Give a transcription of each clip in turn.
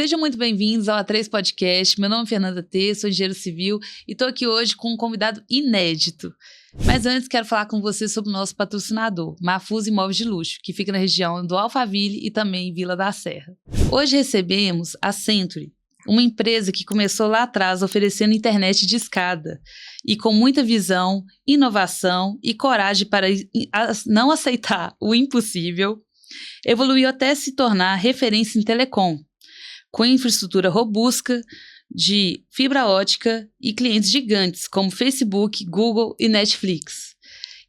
Sejam muito bem-vindos ao A3 Podcast. Meu nome é Fernanda T, sou engenheiro civil e estou aqui hoje com um convidado inédito. Mas antes quero falar com você sobre o nosso patrocinador, Mafuz Imóveis de Luxo, que fica na região do Alphaville e também em Vila da Serra. Hoje recebemos a Century, uma empresa que começou lá atrás oferecendo internet de escada e com muita visão, inovação e coragem para não aceitar o impossível, evoluiu até se tornar referência em telecom, com infraestrutura robusta de fibra ótica e clientes gigantes como Facebook, Google e Netflix.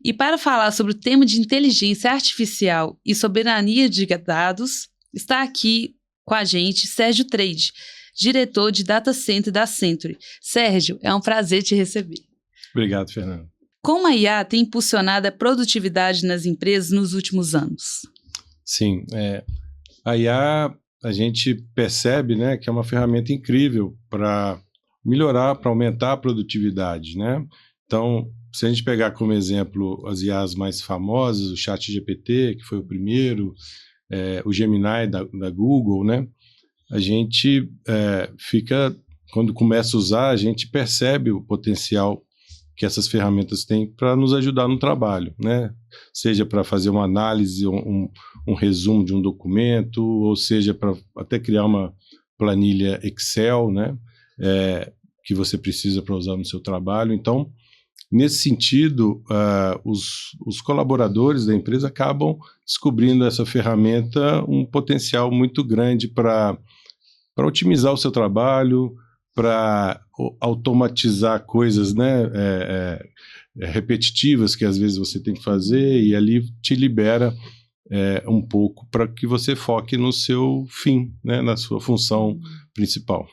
E para falar sobre o tema de inteligência artificial e soberania de dados, está aqui com a gente Sérgio Trade, diretor de Data Center da Century. Sérgio, é um prazer te receber. Obrigado, Fernando. Como a IA tem impulsionado a produtividade nas empresas nos últimos anos? Sim, a IA a gente percebe, né, que é uma ferramenta incrível para melhorar, para aumentar a produtividade, né? Então, se a gente pegar como exemplo as IAs mais famosas, o ChatGPT, que foi o primeiro, o Gemini da Google, né? A gente quando começa a usar, a gente percebe o potencial que essas ferramentas têm para nos ajudar no trabalho, né? Seja para fazer uma análise, um resumo de um documento, ou seja para até criar uma planilha Excel, né? Que você precisa para usar no seu trabalho. Então, nesse sentido, os colaboradores da empresa acabam descobrindo essa ferramenta um potencial muito grande para otimizar o seu trabalho, para automatizar coisas, né, repetitivas que às vezes você tem que fazer, e ali te libera um pouco para que você foque no seu fim, né, na sua função principal.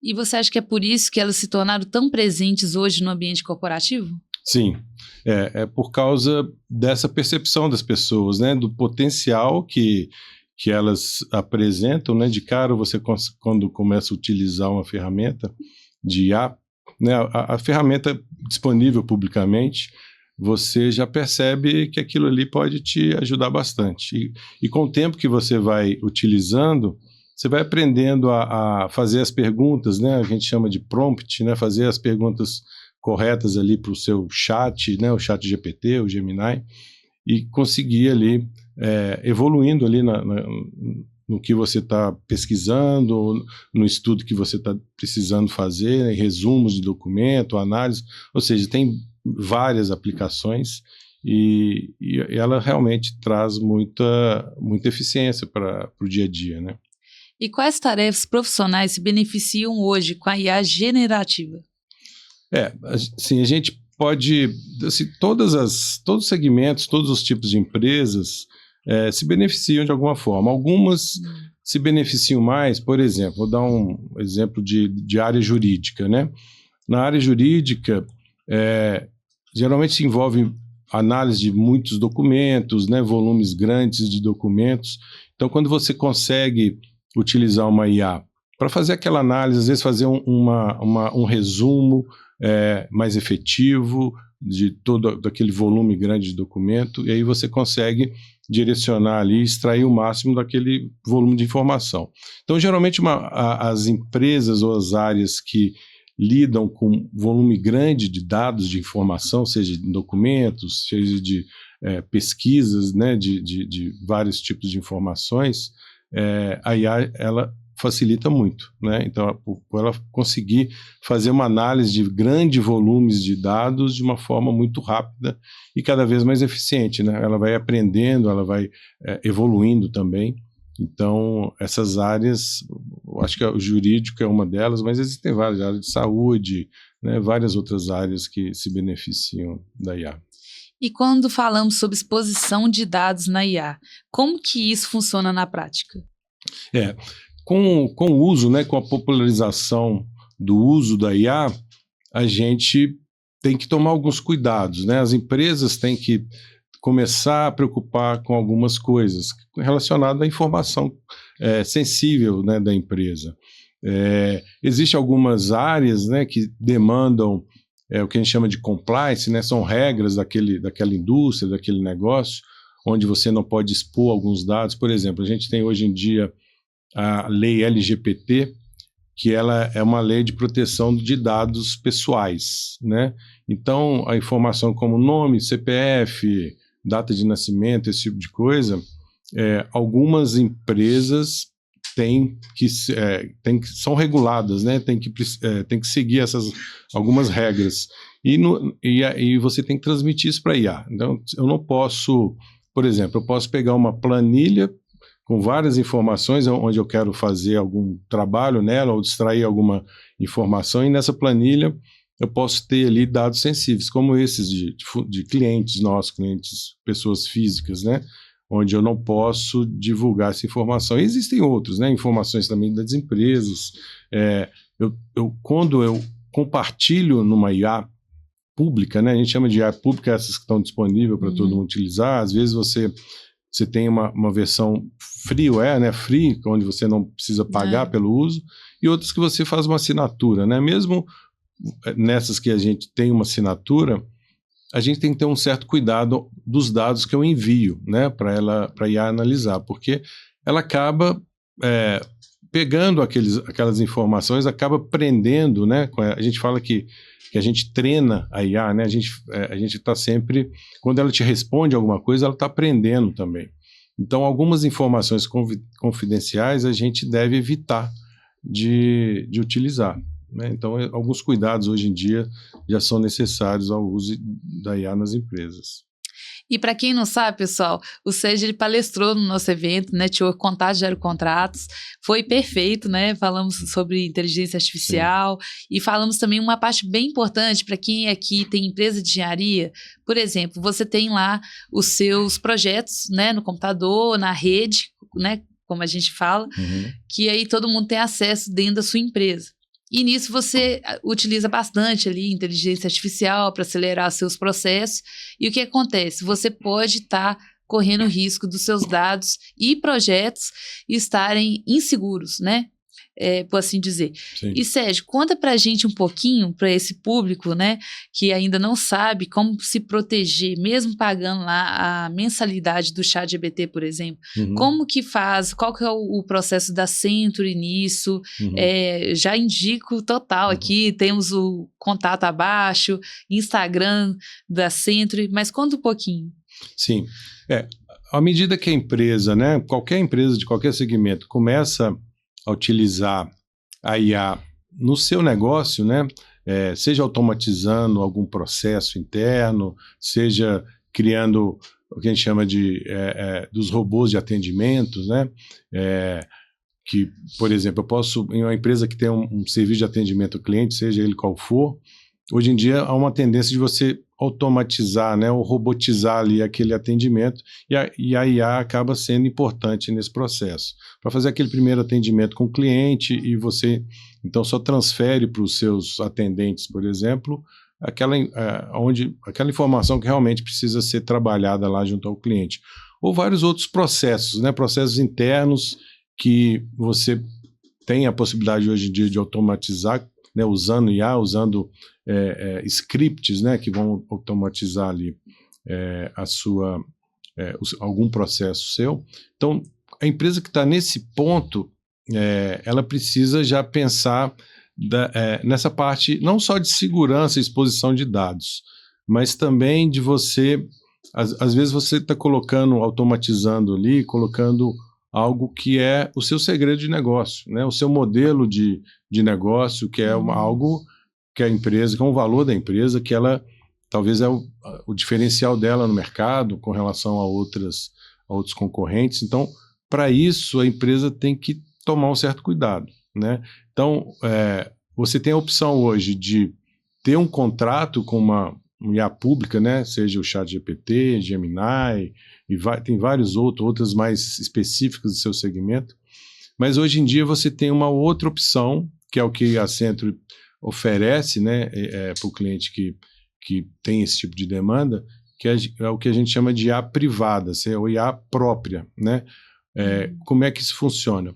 E você acha que é por isso que elas se tornaram tão presentes hoje no ambiente corporativo? Sim, é por causa dessa percepção das pessoas, né, do potencial que elas apresentam, né? De cara, você quando começa a utilizar uma ferramenta de IA, né, a ferramenta disponível publicamente, você já percebe que aquilo ali pode te ajudar bastante. E com o tempo que você vai utilizando, você vai aprendendo a fazer as perguntas, né? A gente chama de prompt, né? Fazer as perguntas corretas ali para o seu chat, né? O ChatGPT, o Gemini, e conseguir ali evoluindo ali no que você está pesquisando, no estudo que você está precisando fazer, resumos de documento, análise, ou seja, tem várias aplicações e ela realmente traz muita eficiência para o dia a dia, né? E quais tarefas profissionais se beneficiam hoje com a IA generativa? Assim, a gente pode, assim, todos os segmentos, todos os tipos de empresas se beneficiam de alguma forma. Algumas se beneficiam mais, por exemplo, vou dar um exemplo de área jurídica, né? Na área jurídica, geralmente se envolve análise de muitos documentos, né? Volumes grandes de documentos. Então, quando você consegue utilizar uma IA para fazer aquela análise, às vezes fazer um resumo mais efetivo de todo aquele volume grande de documento, e aí você consegue direcionar ali, extrair o máximo daquele volume de informação. Então, geralmente, as empresas ou as áreas que lidam com volume grande de dados, de informação, seja de documentos, seja de pesquisas, né, de vários tipos de informações, a IA, ela facilita muito, né? Então, por ela conseguir fazer uma análise de grandes volumes de dados de uma forma muito rápida e cada vez mais eficiente, né? Ela vai aprendendo, ela vai evoluindo também. Então, essas áreas, eu acho que o jurídico é uma delas, mas existem várias áreas de saúde, né? Várias outras áreas que se beneficiam da IA. E quando falamos sobre exposição de dados na IA, como que isso funciona na prática? Com o uso, né, com a popularização do uso da IA, a gente tem que tomar alguns cuidados, né? As empresas têm que começar a preocupar com algumas coisas relacionadas à informação sensível, né, da empresa. Existem algumas áreas, né, que demandam o que a gente chama de compliance, né? São regras daquela indústria, daquele negócio, onde você não pode expor alguns dados. Por exemplo, a gente tem hoje em dia a lei LGPD, que ela é uma lei de proteção de dados pessoais, né? Então, a informação como nome, CPF, data de nascimento, esse tipo de coisa, algumas empresas são reguladas, né? Tem que seguir algumas regras. E você tem que transmitir isso para a IA. Então, eu não posso, por exemplo, eu posso pegar uma planilha com várias informações onde eu quero fazer algum trabalho nela ou extrair alguma informação, e nessa planilha eu posso ter ali dados sensíveis, como esses de clientes nossos, clientes, pessoas físicas, né? Onde eu não posso divulgar essa informação. E existem outros, né? Informações também das empresas. Quando eu compartilho numa IA pública, né? A gente chama de IA pública, essas que estão disponíveis para todo mundo utilizar. Às vezes você tem uma versão freeware, né? Free, onde você não precisa pagar pelo uso, e outras que você faz uma assinatura, né? Mesmo nessas que a gente tem uma assinatura, a gente tem que ter um certo cuidado dos dados que eu envio, né? Para a IA analisar, porque ela acaba pegando aquelas informações, acaba prendendo, né? A gente fala que a gente treina a IA, né? A gente está sempre, quando ela te responde alguma coisa, ela está aprendendo também. Então, algumas informações confidenciais a gente deve evitar de utilizar, né? Então, alguns cuidados hoje em dia já são necessários ao uso da IA nas empresas. E para quem não sabe, pessoal, o Sérgio ele palestrou no nosso evento, Network Contatos Gera Contratos, foi perfeito, né? Falamos sobre inteligência artificial. Sim. E falamos também uma parte bem importante para quem aqui tem empresa de engenharia. Por exemplo, você tem lá os seus projetos, né, no computador, na rede, né, como a gente fala, que aí todo mundo tem acesso dentro da sua empresa. E nisso você utiliza bastante ali inteligência artificial para acelerar seus processos. E o que acontece? Você pode estar correndo o risco dos seus dados e projetos estarem inseguros, né? Por assim dizer. Sim. E Sérgio, conta pra gente um pouquinho, para esse público, né, que ainda não sabe como se proteger, mesmo pagando lá a mensalidade do ChatGPT, por exemplo. Como que faz, qual que é o processo da Century nisso? Já indico total aqui, temos o contato abaixo, Instagram da Century, mas conta um pouquinho. Sim, à medida que a empresa, né, qualquer empresa de qualquer segmento começa a utilizar a IA no seu negócio, né? Seja automatizando algum processo interno, seja criando o que a gente chama dos robôs de atendimento, né? Que, por exemplo, eu posso, em uma empresa que tem um serviço de atendimento ao cliente, seja ele qual for, hoje em dia há uma tendência de você automatizar, né, ou robotizar ali aquele atendimento, e a IA acaba sendo importante nesse processo. Para fazer aquele primeiro atendimento com o cliente, e você então só transfere para os seus atendentes, por exemplo, aquela informação que realmente precisa ser trabalhada lá junto ao cliente. Ou vários outros processos, né, processos internos que você tem a possibilidade hoje em dia de automatizar, né, usando IA, usando scripts, né, que vão automatizar ali algum processo seu. Então, a empresa que está nesse ponto, ela precisa já pensar nessa parte não só de segurança e exposição de dados, mas também de você, às vezes você está automatizando ali, colocando algo que é o seu segredo de negócio, né, o seu modelo de negócio, que é algo que a empresa, que é um valor da empresa, que ela talvez é o diferencial dela no mercado com relação a outros concorrentes. Então, para isso, a empresa tem que tomar um certo cuidado, né? Então, você tem a opção hoje de ter um contrato com uma IA pública, né? Seja o ChatGPT, Gemini, tem vários outras mais específicas do seu segmento. Mas hoje em dia você tem uma outra opção, que é o que a Century oferece, né, para o cliente que tem esse tipo de demanda, que é o que a gente chama de IA privada, ou IA própria, né? Como é que isso funciona?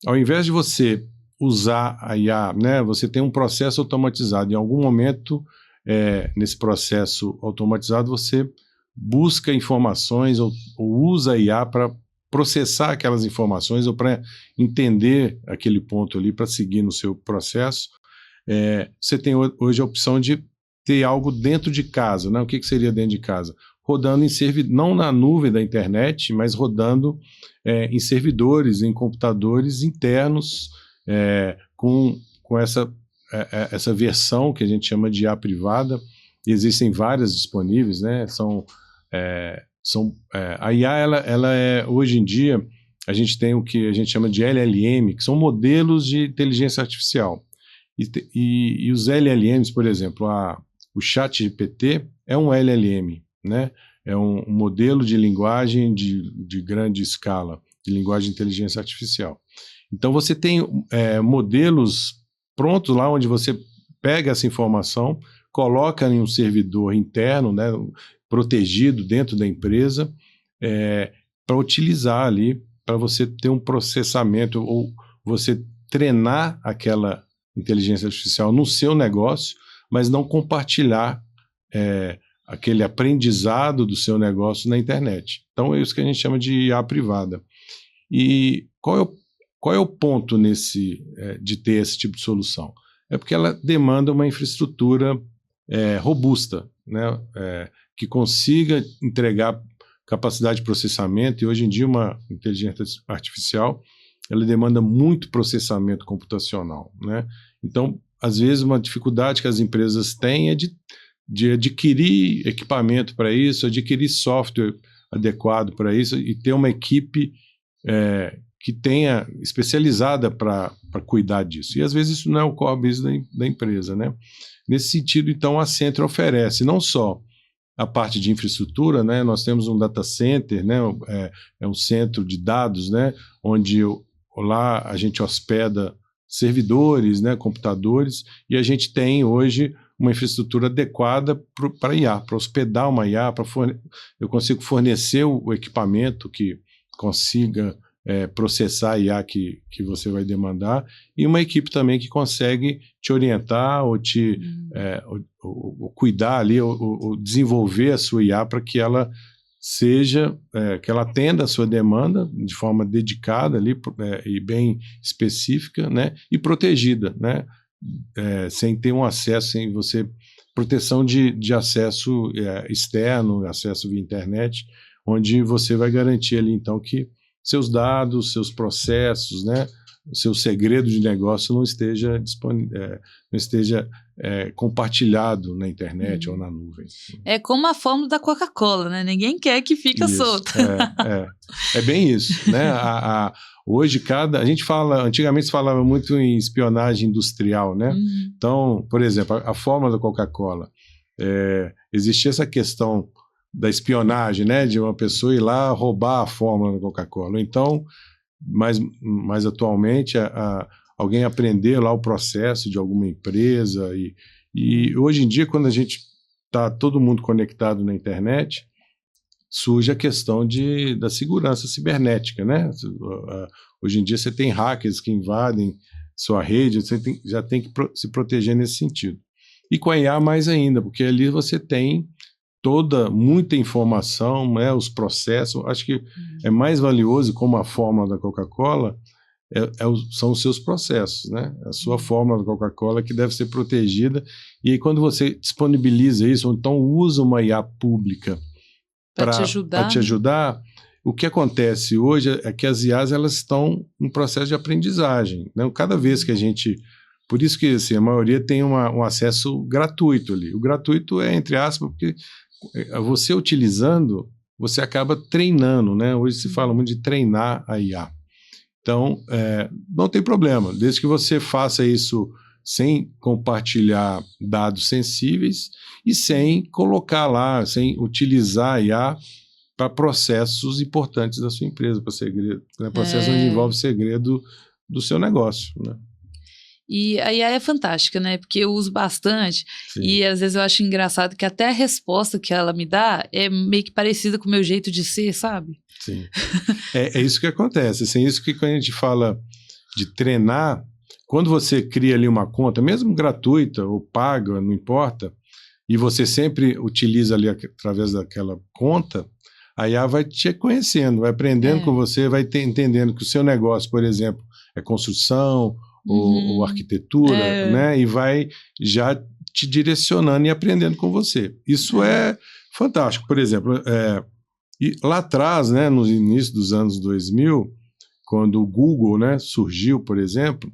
Ao invés de você usar a IA, né, você tem um processo automatizado. Em algum momento, nesse processo automatizado, você busca informações ou usa a IA para processar aquelas informações ou para entender aquele ponto ali para seguir no seu processo, você tem hoje a opção de ter algo dentro de casa, né? O que seria dentro de casa? Rodando em não na nuvem da internet, mas rodando em servidores, em computadores internos, com essa versão que a gente chama de IA privada. Existem várias disponíveis, né? A IA, ela hoje em dia, a gente tem o que a gente chama de LLM, que são modelos de inteligência artificial. E os LLMs, por exemplo, o ChatGPT é um LLM, né? É um modelo de linguagem de grande escala, de linguagem de inteligência artificial. Então, você tem modelos prontos lá, onde você pega essa informação, coloca em um servidor interno, né, protegido dentro da empresa, para utilizar ali, para você ter um processamento ou você treinar aquela inteligência artificial no seu negócio, mas não compartilhar aquele aprendizado do seu negócio na internet. Então, é isso que a gente chama de IA privada. E qual é o ponto de ter esse tipo de solução? É porque ela demanda uma infraestrutura robusta, né? Que consiga entregar capacidade de processamento, e hoje em dia uma inteligência artificial ela demanda muito processamento computacional, né? Então, às vezes, uma dificuldade que as empresas têm é de adquirir equipamento para isso, adquirir software adequado para isso e ter uma equipe que tenha especializada para cuidar disso. E às vezes isso não é o core business da empresa, né? Nesse sentido, então, a Accenture oferece não só a parte de infraestrutura, né? Nós temos um data center, né? É um centro de dados, né? Onde lá a gente hospeda servidores, né? Computadores, e a gente tem hoje uma infraestrutura adequada para IA, para hospedar uma IA, eu consigo fornecer o equipamento que consiga processar a IA que você vai demandar, e uma equipe também que consegue te orientar ou ou cuidar ali, ou desenvolver a sua IA para que ela que ela atenda a sua demanda de forma dedicada ali, e bem específica, né, e protegida, né, sem ter um acesso, proteção de acesso externo, acesso via internet, onde você vai garantir ali então que seus dados, seus processos, né, o seu segredo de negócio não esteja compartilhado na internet ou na nuvem. É como a fórmula da Coca-Cola, né? Ninguém quer que fique solta. É bem isso, né? Hoje antigamente se falava muito em espionagem industrial, né? Então, por exemplo, a fórmula da Coca-Cola, existia essa questão da espionagem, né? De uma pessoa ir lá roubar a fórmula da Coca-Cola. Então, mais atualmente, alguém aprender lá o processo de alguma empresa, e hoje em dia, quando a gente está todo mundo conectado na internet, surge a questão da segurança cibernética, né? Hoje em dia você tem hackers que invadem sua rede, você já tem que se proteger nesse sentido. E com a IA mais ainda, porque ali você tem muita informação, né, os processos. Acho que é mais valioso, como a fórmula da Coca-Cola, são os seus processos, né? A sua fórmula da Coca-Cola que deve ser protegida, e aí quando você disponibiliza isso, ou então usa uma IA pública para te ajudar, o que acontece hoje é que as IAs elas estão em processo de aprendizagem, né? Cada vez que a gente... Por isso que assim, a maioria tem um acesso gratuito ali. O gratuito é entre aspas, porque você utilizando, você acaba treinando, né? Hoje se fala muito de treinar a IA. Então, não tem problema, desde que você faça isso sem compartilhar dados sensíveis e sem colocar lá, sem utilizar a IA para processos importantes da sua empresa, para segredo, né? Processos onde envolve segredo do seu negócio, né? E a IA é fantástica, né? Porque eu uso bastante. Sim. E às vezes eu acho engraçado que até a resposta que ela me dá é meio que parecida com o meu jeito de ser, sabe? Sim. É isso que acontece. Assim, isso que quando a gente fala de treinar, quando você cria ali uma conta, mesmo gratuita ou paga, não importa, e você sempre utiliza ali através daquela conta, A IA vai te conhecendo, vai aprendendo com você, vai entendendo que o seu negócio, por exemplo, é construção ou arquitetura, né? E vai já te direcionando e aprendendo com você. Isso é fantástico. Por exemplo, e lá atrás, né, no início dos anos 2000, quando o Google, né, surgiu, por exemplo,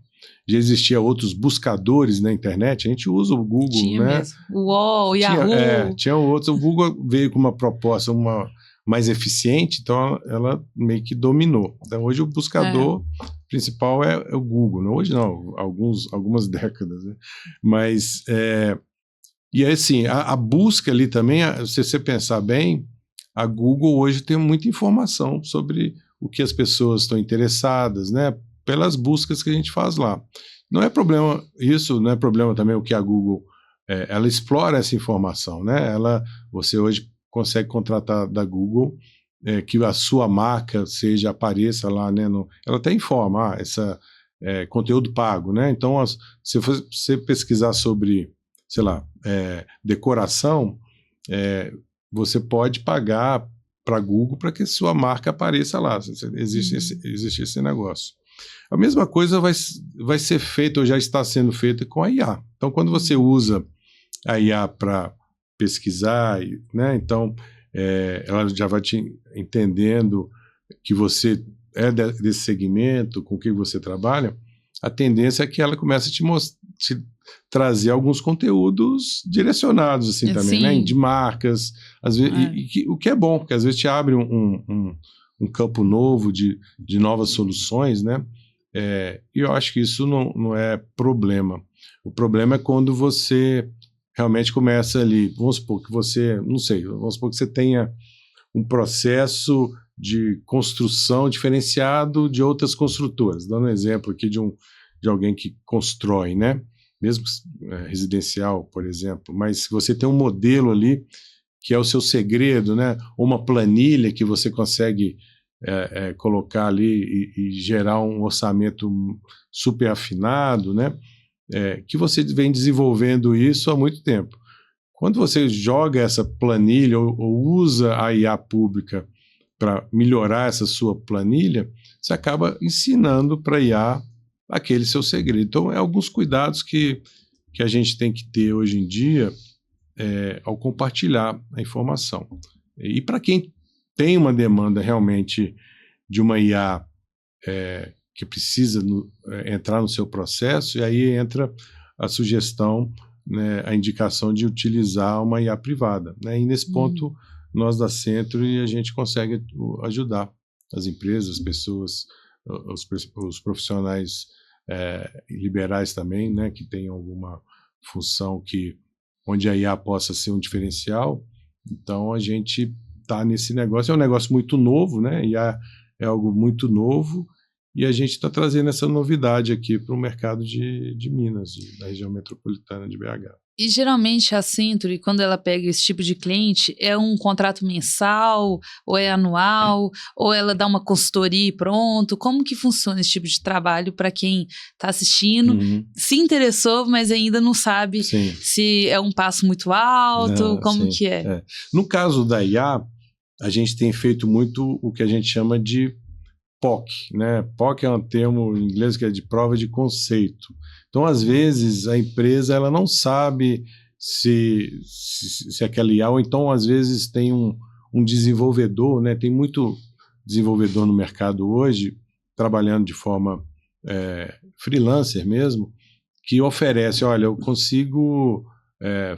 já existia outros buscadores na internet, a gente usa o Google, tinha né? Mesmo. O UOL, Yahoo. Tinha outros. O Google veio com uma proposta mais eficiente, então ela meio que dominou. Então hoje o buscador principal é o Google. Não, hoje não, algumas décadas, né? Mas, e assim, a busca ali também, se você pensar bem, a Google hoje tem muita informação sobre o que as pessoas estão interessadas, né? Pelas buscas que a gente faz lá. Não é problema isso, não é problema também o que a Google, ela explora essa informação, né? Você hoje consegue contratar da Google que a sua marca apareça lá, né? Ela até informa, conteúdo pago, né? Então, se você pesquisar sobre, sei lá, decoração, você pode pagar para a Google para que sua marca apareça lá. Existe esse negócio. A mesma coisa vai ser feita ou já está sendo feita com a IA. Então, quando você usa a IA para pesquisar, né, então ela já vai te entendendo que você é desse segmento, com que você trabalha, a tendência é que ela comece a te trazer alguns conteúdos direcionados assim também, né, de marcas, às vezes, o que é bom, porque às vezes te abre um campo novo de novas soluções, né? E eu acho que isso não é problema. O problema é quando você realmente começa ali, vamos supor que vamos supor que você tenha um processo de construção diferenciado de outras construtoras, dando um exemplo aqui de alguém que constrói, né? Mesmo residencial, por exemplo, mas se você tem um modelo ali que é o seu segredo, né? Ou uma planilha que você consegue colocar ali e gerar um orçamento super afinado, né? Que você vem desenvolvendo isso há muito tempo. Quando você joga essa planilha ou usa a IA pública para melhorar essa sua planilha, você acaba ensinando para a IA aquele seu segredo. Então, alguns cuidados que a gente tem que ter hoje em dia ao compartilhar a informação. E para quem tem uma demanda realmente de uma IA que precisa entrar no seu processo, e aí entra a sugestão, né, a indicação de utilizar uma IA privada, né? E nesse ponto, nós da Century, a gente consegue ajudar as empresas, as pessoas, os profissionais liberais também, né, que tenham alguma função onde a IA possa ser um diferencial. Então, a gente está nesse negócio. É um negócio muito novo, né? IA é algo muito novo, e a gente está trazendo essa novidade aqui para o mercado de Minas, da região metropolitana de BH. E geralmente a Century, quando ela pega esse tipo de cliente, é um contrato mensal, ou é anual, ou ela dá uma consultoria e pronto? Como que funciona esse tipo de trabalho para quem está assistindo, se interessou, mas ainda não sabe se é um passo muito alto, como que é? No caso da IA, a gente tem feito muito o que a gente chama de POC, né? POC é um termo em inglês que é de prova de conceito. Então, às vezes, a empresa ela não sabe se aquela IA, ou então, às vezes, tem um desenvolvedor, né? Tem muito desenvolvedor no mercado hoje, trabalhando de forma freelancer mesmo, que oferece, olha, eu consigo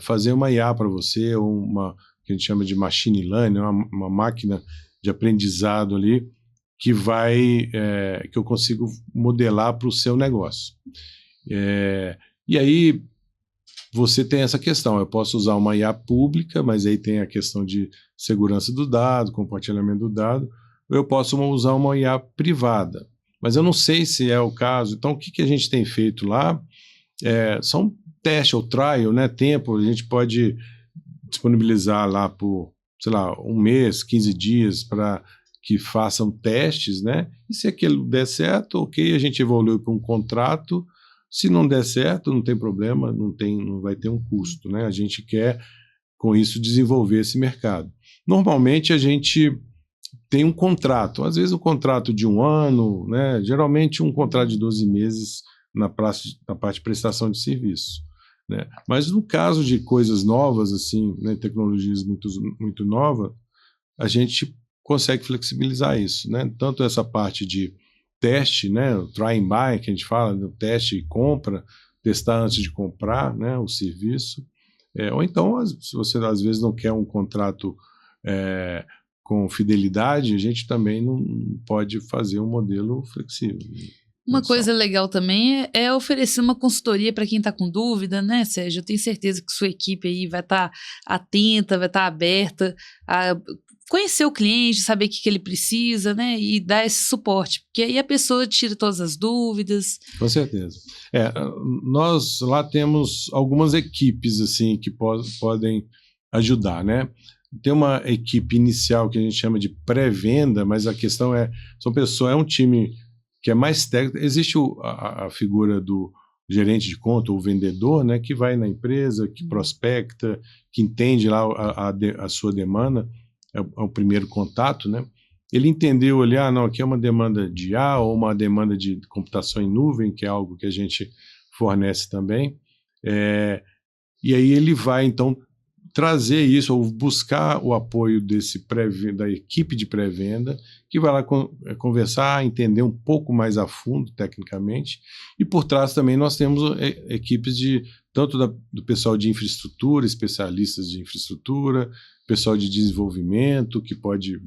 fazer uma IA para você, ou uma que a gente chama de machine learning, uma máquina de aprendizado ali, que eu consigo modelar para o seu negócio. E aí você tem essa questão, eu posso usar uma IA pública, mas aí tem a questão de segurança do dado, compartilhamento do dado, ou eu posso usar uma IA privada, mas eu não sei se é o caso. Então, o que a gente tem feito lá são teste ou trial, né? Tempo, a gente pode disponibilizar lá por, sei lá, 1 mês, 15 dias para que façam testes, né? E se aquilo der certo, ok, a gente evolui para um contrato. Se não der certo, não tem problema, não vai ter um custo, né? A gente quer, com isso, desenvolver esse mercado. Normalmente, a gente tem um contrato, às vezes um contrato de 1 ano, né? Geralmente um contrato de 12 meses na parte de prestação de serviço, né? Mas no caso de coisas novas, assim, né, tecnologias muito novas, a gente consegue flexibilizar isso, né? Tanto essa parte de teste, né, o try and buy, que a gente fala, do teste e compra, testar antes de comprar, né, o serviço. Ou então, se você às vezes não quer um contrato com fidelidade, a gente também não pode fazer um modelo flexível. Uma coisa legal também é oferecer uma consultoria para quem está com dúvida, né, Sérgio? Eu tenho certeza que sua equipe aí vai estar atenta, vai estar aberta a conhecer o cliente, saber o que ele precisa, né, e dar esse suporte, porque aí a pessoa tira todas as dúvidas. Com certeza. Nós lá temos algumas equipes assim que podem ajudar, né? Tem uma equipe inicial que a gente chama de pré-venda, mas a questão são pessoas, é um time que é mais técnico. Existe a figura do gerente de conta, ou vendedor, né, que vai na empresa, que prospecta, que entende lá a sua demanda, é o primeiro contato, né? Ele entendeu ali, não, aqui é uma demanda de IA ou uma demanda de computação em nuvem, que é algo que a gente fornece também. E aí ele vai, então, trazer isso, ou buscar o apoio da equipe de pré-venda, que vai lá conversar, entender um pouco mais a fundo, tecnicamente. E por trás também nós temos equipes tanto do pessoal de infraestrutura, especialistas de infraestrutura, pessoal de desenvolvimento, que pode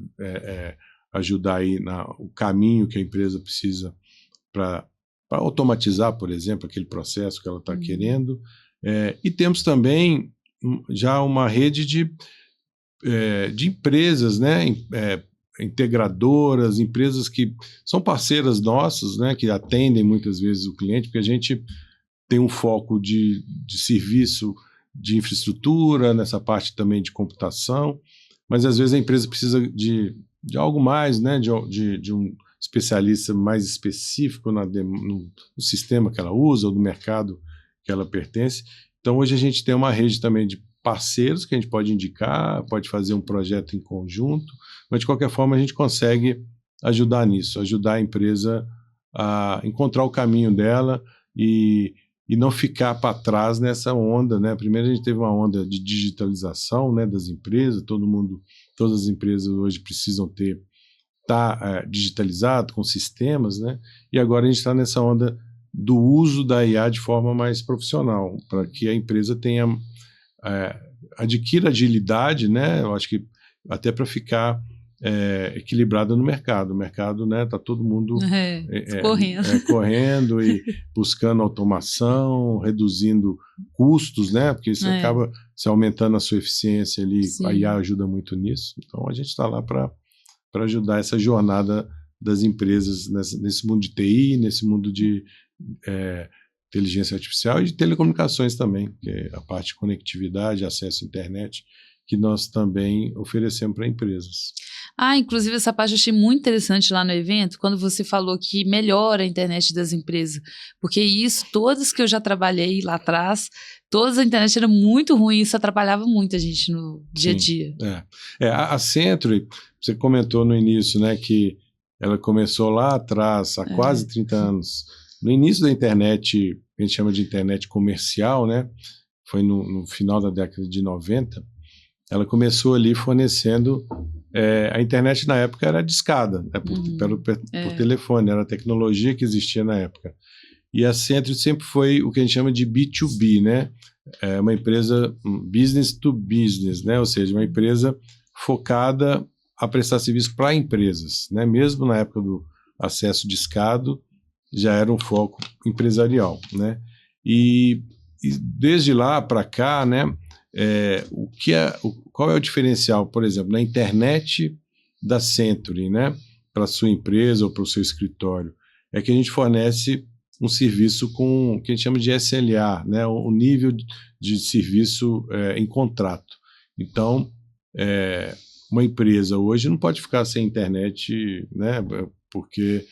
ajudar aí o caminho que a empresa precisa para automatizar, por exemplo, aquele processo que ela está querendo. E temos também já uma rede de empresas, né, integradoras, empresas que são parceiras nossas, né, que atendem muitas vezes o cliente, porque a gente tem um foco de serviço de infraestrutura, nessa parte também de computação, mas às vezes a empresa precisa de algo mais, né, de um especialista mais específico no sistema que ela usa ou no mercado que ela pertence. Então hoje a gente tem uma rede também de parceiros que a gente pode indicar, pode fazer um projeto em conjunto, mas de qualquer forma a gente consegue ajudar nisso, ajudar a empresa a encontrar o caminho dela e não ficar para trás nessa onda, né? Primeiro a gente teve uma onda de digitalização, né, das empresas, todas as empresas hoje precisam estar digitalizado com sistemas, né? E agora a gente está nessa onda do uso da IA de forma mais profissional, para que a empresa adquira agilidade, né? Eu acho que até para ficar equilibrada no mercado. O mercado, né, está todo mundo correndo e buscando automação, reduzindo custos, né? Porque isso acaba se aumentando a sua eficiência ali. Sim. A IA ajuda muito nisso. Então a gente está lá para ajudar essa jornada das empresas nesse mundo de TI, nesse mundo de inteligência artificial e de telecomunicações também, que é a parte de conectividade, acesso à internet, que nós também oferecemos para empresas. Inclusive essa parte eu achei muito interessante lá no evento, quando você falou que melhora a internet das empresas, porque isso, todas que eu já trabalhei lá atrás, todas a internet era muito ruim, isso atrapalhava muito a gente no dia a dia. A Century, você comentou no início, né, que ela começou lá atrás, há quase 30 anos. No início da internet, a gente chama de internet comercial, né? Foi no final da década de 90. Ela começou ali fornecendo... a internet na época era discada, né, por telefone, era a tecnologia que existia na época. E a Century sempre foi o que a gente chama de B2B, né? Uma empresa business to business, né? Ou seja, uma empresa focada a prestar serviço para empresas, né? Mesmo na época do acesso discado, já era um foco empresarial, né? E desde lá para cá, né? Qual é o diferencial, por exemplo, na internet da Century, né? Para a sua empresa ou para o seu escritório? É que a gente fornece um serviço com o que a gente chama de SLA, né? O nível de serviço em contrato. Então, uma empresa hoje não pode ficar sem internet, né? Porque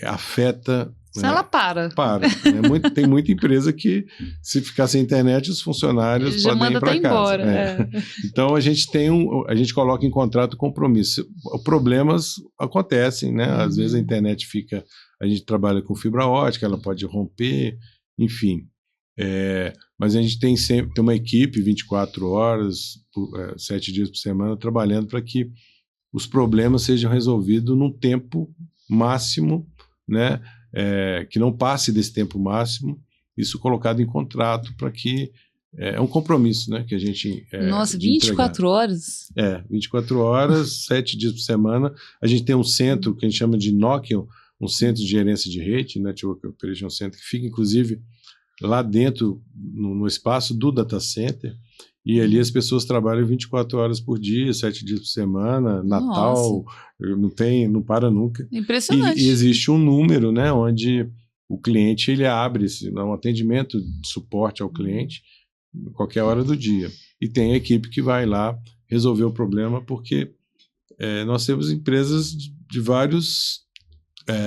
afeta Se ela para. Para. Né? Tem muita empresa que, se ficar sem internet, os funcionários Já podem ir para casa. embora. Então, a gente coloca em contrato compromisso. Problemas acontecem, né? Às vezes a internet a gente trabalha com fibra ótica, ela pode romper, enfim. Mas a gente tem uma equipe 24 horas, 7 dias por semana, trabalhando para que os problemas sejam resolvidos num tempo máximo, né? Que não passe desse tempo máximo, isso colocado em contrato para que é um compromisso, né, que a gente Nossa, 24 horas? 24 horas, 7 dias por semana. A gente tem um centro que a gente chama de NOC, um centro de gerência de rede, Network Operation Center, que fica, inclusive, lá dentro, no espaço do data center, e ali as pessoas trabalham 24 horas por dia, 7 dias por semana, Natal, não para nunca. Impressionante. E existe um número, né, onde o cliente ele abre um atendimento de suporte ao cliente qualquer hora do dia. E tem a equipe que vai lá resolver o problema, porque nós temos empresas de vários,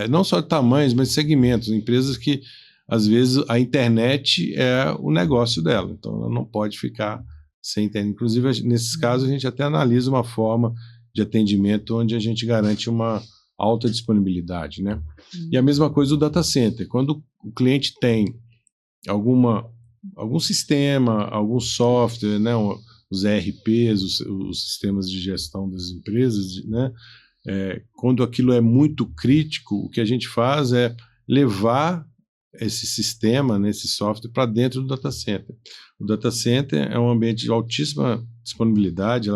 não só de tamanhos, mas de segmentos, empresas que, às vezes, a internet é o negócio dela, então ela não pode ficar sem internet. Inclusive, nesses casos, a gente até analisa uma forma de atendimento onde a gente garante uma alta disponibilidade, né? E a mesma coisa o data center. Quando o cliente tem algum sistema, algum software, né? Os ERPs, os sistemas de gestão das empresas, né? Quando aquilo é muito crítico, o que a gente faz é levar esse sistema, né, esse software, para dentro do data center. O data center é um ambiente de altíssima disponibilidade,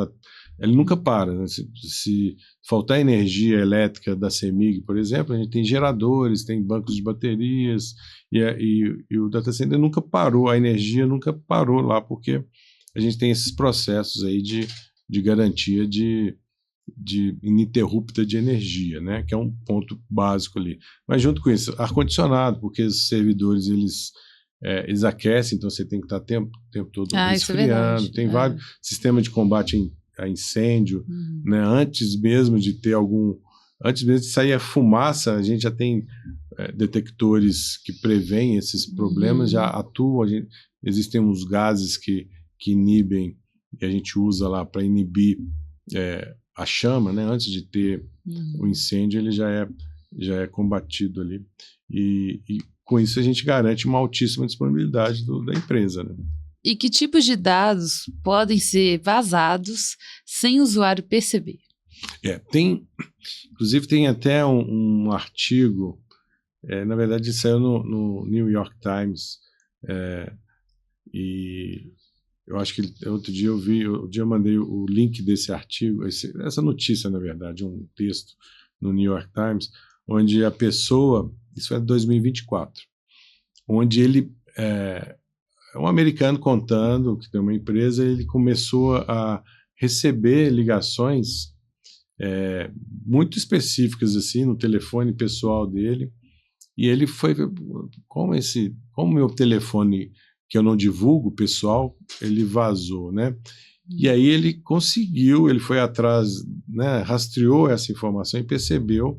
ele nunca para. Né? Se faltar energia elétrica da CEMIG, por exemplo, a gente tem geradores, tem bancos de baterias, e o data center nunca parou, a energia nunca parou lá, porque a gente tem esses processos aí de garantia de ininterrupta de energia, né? Que é um ponto básico ali. Mas junto com isso, ar-condicionado, porque os servidores eles aquecem, então você tem que estar o tempo todo esfriando. Tem vários sistemas de combate a incêndio, né? Antes mesmo de sair a fumaça, a gente já tem detectores que preveem esses problemas, já atuam. Existem uns gases que inibem, que a gente usa lá para inibir a chama, né? Antes de ter o incêndio, ele já é combatido ali. E com isso a gente garante uma altíssima disponibilidade da empresa, né? E que tipos de dados podem ser vazados sem o usuário perceber? Inclusive tem até um artigo, na verdade saiu no New York Times, e eu acho que outro dia eu mandei o link desse artigo, essa notícia, na verdade, um texto no New York Times, onde a pessoa, isso é de 2024, onde ele, um americano contando que tem uma empresa, ele começou a receber ligações muito específicas assim no telefone pessoal dele, e ele foi, como meu telefone que eu não divulgo, pessoal, ele vazou, né? E aí ele foi atrás, né, rastreou essa informação e percebeu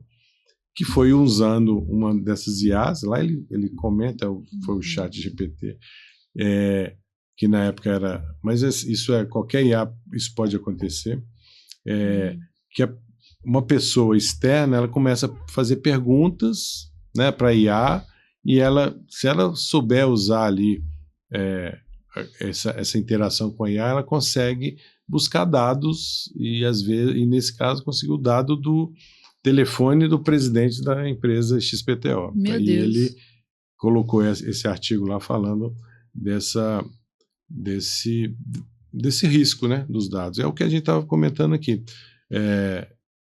que foi usando uma dessas IAs, lá ele comenta, foi o ChatGPT, que na época era, mas isso qualquer IA, isso pode acontecer, que uma pessoa externa, ela começa a fazer perguntas, né, para a IA, e se ela souber usar ali essa interação com a IA, ela consegue buscar dados e, às vezes, e nesse caso, conseguiu o dado do telefone do presidente da empresa XPTO. Meu Aí Deus. ele colocou esse artigo lá falando desse risco, né, dos dados. É o que a gente estava comentando aqui,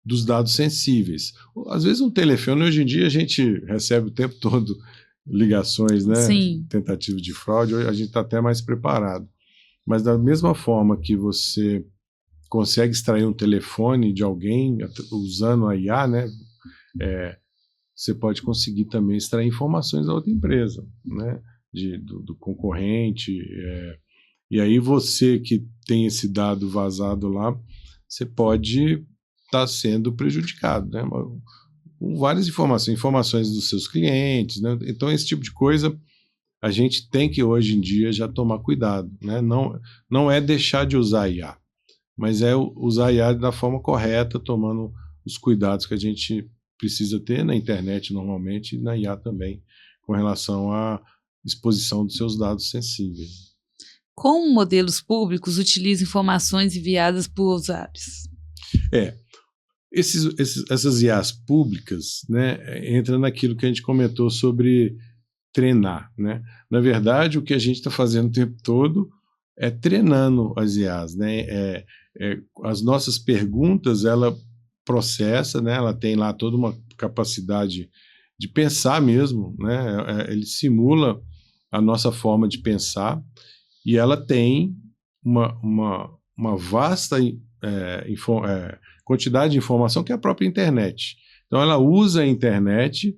dos dados sensíveis. Às vezes um telefone, hoje em dia, a gente recebe o tempo todo ligações, né? Sim. Tentativas de fraude, a gente está até mais preparado. Mas da mesma forma que você consegue extrair um telefone de alguém usando a IA, né? Você pode conseguir também extrair informações da outra empresa, né? Do concorrente. E aí você que tem esse dado vazado lá, você pode estar sendo prejudicado, né? com várias informações dos seus clientes, né? Então, esse tipo de coisa a gente tem que, hoje em dia, já tomar cuidado, né? Não é deixar de usar IA, mas é usar a IA da forma correta, tomando os cuidados que a gente precisa ter na internet normalmente e na IA também, com relação à exposição dos seus dados sensíveis. Como modelos públicos utilizam informações enviadas por usuários? Essas IAs públicas, né, entra naquilo que a gente comentou sobre treinar, né? Na verdade, o que a gente está fazendo o tempo todo é treinando as IAs, né? As nossas perguntas, ela processa, né? Ela tem lá toda uma capacidade de pensar mesmo, né? Ele simula a nossa forma de pensar e ela tem uma vasta quantidade de informação que é a própria internet. Então, ela usa a internet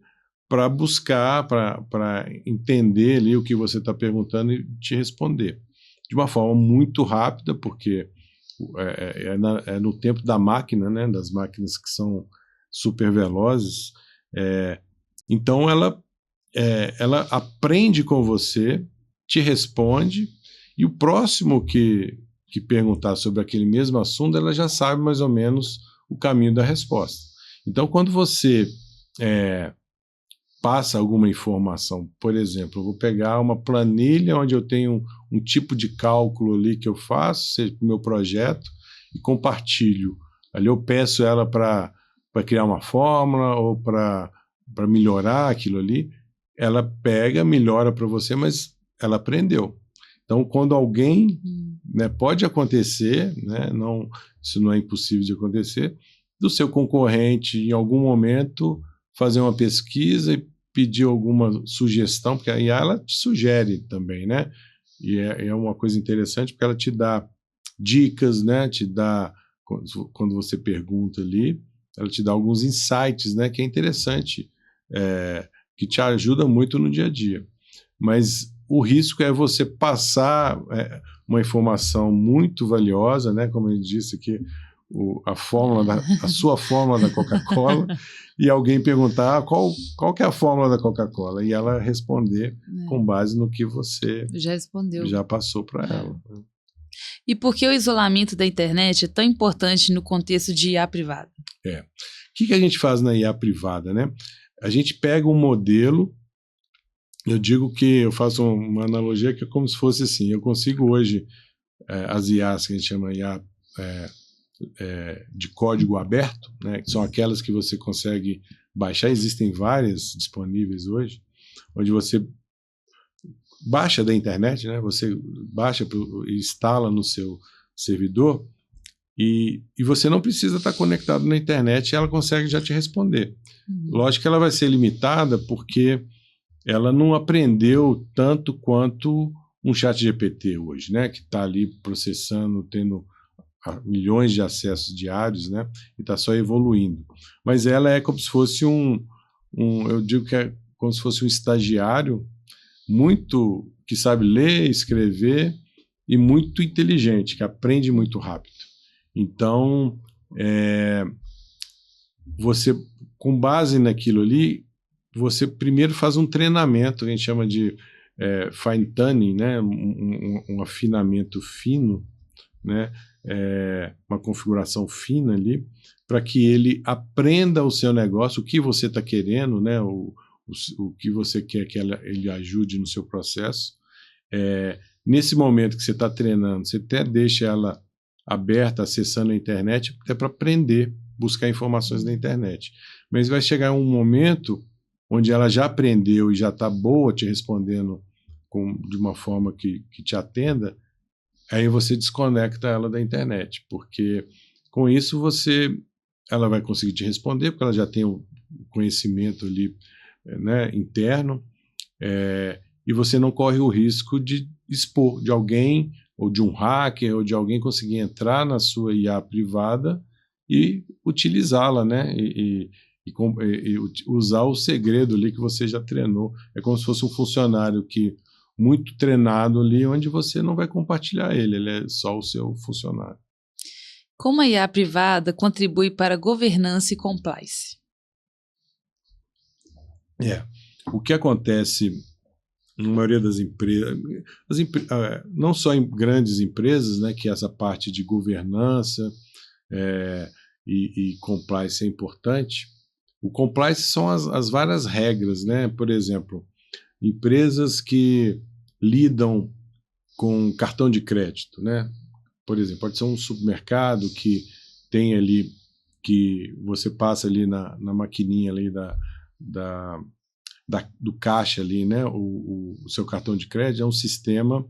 para buscar, para entender ali o que você está perguntando e te responder. De uma forma muito rápida, porque no tempo da máquina, né, das máquinas que são super velozes. Então, ela aprende com você, te responde, e o próximo que perguntar sobre aquele mesmo assunto, ela já sabe mais ou menos o caminho da resposta. Então, quando você passa alguma informação, por exemplo, eu vou pegar uma planilha onde eu tenho um tipo de cálculo ali que eu faço, seja para o meu projeto, e compartilho. Ali eu peço ela para criar uma fórmula ou para melhorar aquilo ali, ela pega, melhora para você, mas ela aprendeu. Então, quando alguém, né, pode acontecer, né, isso não é impossível de acontecer, do seu concorrente, em algum momento, fazer uma pesquisa e pedir alguma sugestão, porque a IA ela te sugere também, né? E é uma coisa interessante, porque ela te dá dicas, né? Te dá, quando você pergunta ali, ela te dá alguns insights, né? Que é interessante, que te ajuda muito no dia a dia. Mas o risco é você passar uma informação muito valiosa, né? Como eu disse aqui, a sua fórmula da Coca-Cola, e alguém perguntar qual que é a fórmula da Coca-Cola, e ela responder com base no que você já passou para ela. E por que o isolamento da internet é tão importante no contexto de IA privada? O que a gente faz na IA privada, né? A gente pega um modelo, eu digo que eu faço uma analogia que é como se fosse assim, eu consigo hoje, as IAs que a gente chama IA de código aberto, né, que são aquelas que você consegue baixar, existem várias disponíveis hoje, onde você baixa da internet, né, você baixa e instala no seu servidor e você não precisa estar conectado na internet, ela consegue já te responder. Lógico que ela vai ser limitada porque ela não aprendeu tanto quanto um chat GPT hoje, né, que está ali processando, tendo milhões de acessos diários, né? E está só evoluindo. Mas ela é como se fosse eu digo que é como se fosse um estagiário muito que sabe ler, escrever e muito inteligente, que aprende muito rápido. Então, você, com base naquilo ali, você primeiro faz um treinamento, que a gente chama de fine tuning, né? Um afinamento fino, né? Uma configuração fina ali, para que ele aprenda o seu negócio, o que você está querendo, né? O que você quer que ele ajude no seu processo. Nesse momento que você está treinando, você até deixa ela aberta, acessando a internet, até para aprender, buscar informações na internet. Mas vai chegar um momento onde ela já aprendeu e já está boa te respondendo de uma forma que te atenda, aí você desconecta ela da internet, porque com isso ela vai conseguir te responder, porque ela já tem o conhecimento ali, né, interno, e você não corre o risco de expor de alguém, ou de um hacker, ou de alguém conseguir entrar na sua IA privada e utilizá-la, né, e usar o segredo ali que você já treinou. É como se fosse um funcionário muito treinado ali, onde você não vai compartilhar ele é só o seu funcionário. Como a IA privada contribui para a governança e compliance? O que acontece na maioria das empresas, não só em grandes empresas, né, que essa parte de governança e compliance é importante. O compliance são as várias regras, né? Por exemplo, empresas que lidam com cartão de crédito, né? Por exemplo, pode ser um supermercado que tem ali, que você passa ali na maquininha ali do caixa ali, né? O seu cartão de crédito é um sistema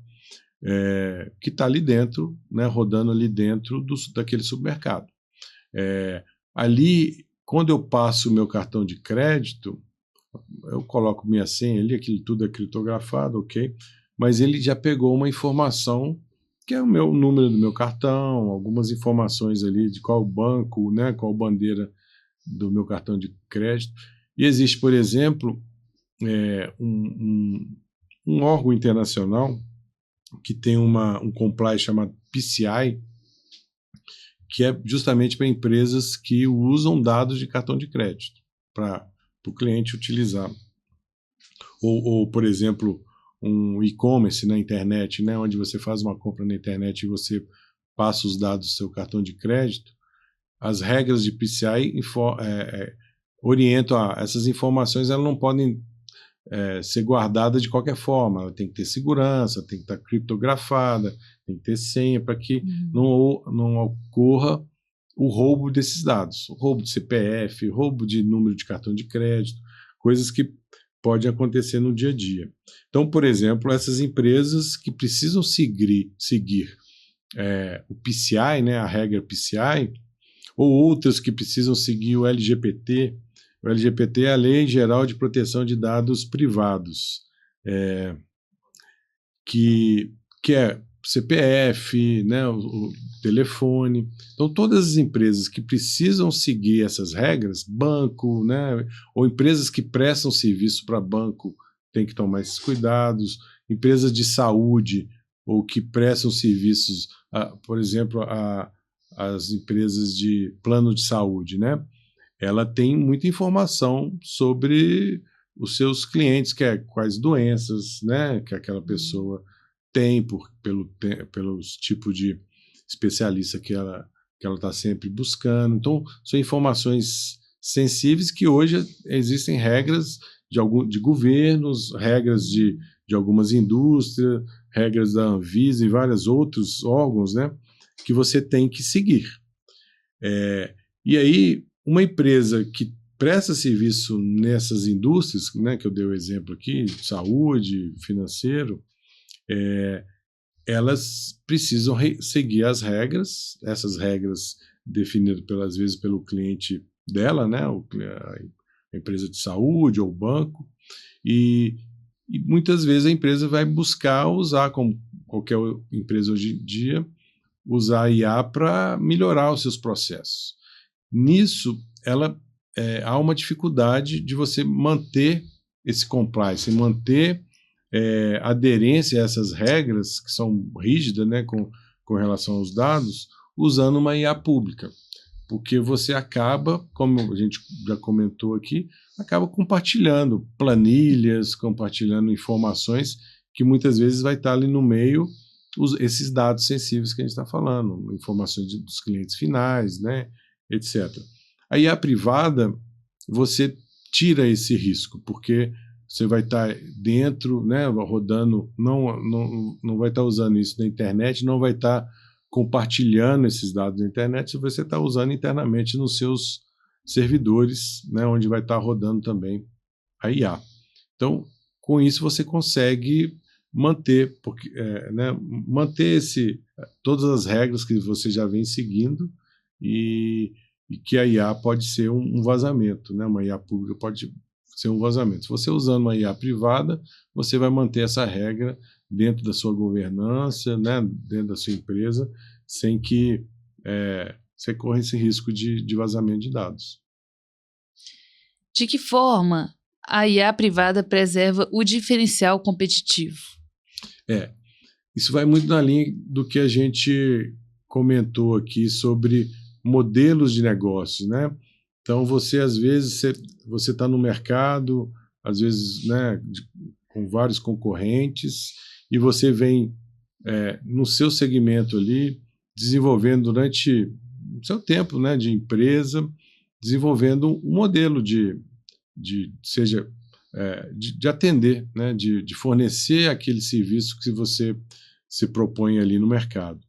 que está ali dentro, né? Rodando ali dentro daquele supermercado. Ali, quando eu passo o meu cartão de crédito, eu coloco minha senha ali, aquilo tudo é criptografado, ok? Mas ele já pegou uma informação que é o número do meu cartão, algumas informações ali de qual banco, né? Qual bandeira do meu cartão de crédito. E existe, por exemplo, um órgão internacional que tem um compliance chamado PCI, que é justamente para empresas que usam dados de cartão de crédito para o cliente utilizar. Ou, por exemplo, um e-commerce na internet, né, onde você faz uma compra na internet e você passa os dados do seu cartão de crédito. As regras de PCI orientam essas informações, elas não podem ser guardadas de qualquer forma. Ela tem que ter segurança, tem que estar criptografada, tem que ter senha para que não ocorra o roubo desses dados. O roubo de CPF, roubo de número de cartão de crédito, coisas que podem acontecer no dia a dia. Então, por exemplo, essas empresas que precisam seguir o PCI, né, a regra PCI, ou outras que precisam seguir o LGPD. O LGPD é a Lei Geral de Proteção de Dados Privados, que é CPF, né, o telefone. Então, todas as empresas que precisam seguir essas regras, banco, né, ou empresas que prestam serviço para banco, têm que tomar esses cuidados. Empresas de saúde ou que prestam serviços, por exemplo, as empresas de plano de saúde, né? Ela tem muita informação sobre os seus clientes, quais doenças, né, que aquela pessoa tem, pelos tipos de especialista que ela está sempre buscando. Então, são informações sensíveis que hoje existem regras de governos, regras de algumas indústrias, regras da Anvisa e vários outros órgãos, né, que você tem que seguir. E aí, uma empresa que presta serviço nessas indústrias, né, que eu dei o exemplo aqui, saúde, financeiro, elas precisam seguir as regras, essas regras definidas às vezes pelo cliente dela, né, a empresa de saúde ou o banco, e muitas vezes a empresa vai buscar usar, como qualquer empresa hoje em dia, usar a IA para melhorar os seus processos. Nisso, há uma dificuldade de você manter esse compliance, manter aderência a essas regras, que são rígidas, né, com relação aos dados, usando uma IA pública. Porque você acaba, como a gente já comentou aqui, acaba compartilhando planilhas, compartilhando informações que muitas vezes vai estar ali no meio, esses dados sensíveis que a gente está falando, informações dos clientes finais, né, etc. A IA privada, você tira esse risco, porque você vai estar dentro, né, rodando, não vai estar usando isso na internet, não vai estar compartilhando esses dados na internet, você está usando internamente nos seus servidores, né, onde vai estar rodando também a IA. Então, com isso você consegue manter, manter todas as regras que você já vem seguindo e que a IA pode ser um vazamento, né? Uma IA pública pode ser um vazamento. Se você usando uma IA privada, você vai manter essa regra dentro da sua governança, né? Dentro da sua empresa, sem que você corra esse risco de vazamento de dados. De que forma a IA privada preserva o diferencial competitivo? Isso vai muito na linha do que a gente comentou aqui sobre modelos de negócios, né? Então, às vezes, você está no mercado, às vezes, né, com vários concorrentes, e você vem no seu segmento ali, desenvolvendo durante o seu tempo, né, de empresa, desenvolvendo um modelo de atender, né, de fornecer aquele serviço que você se propõe ali no mercado.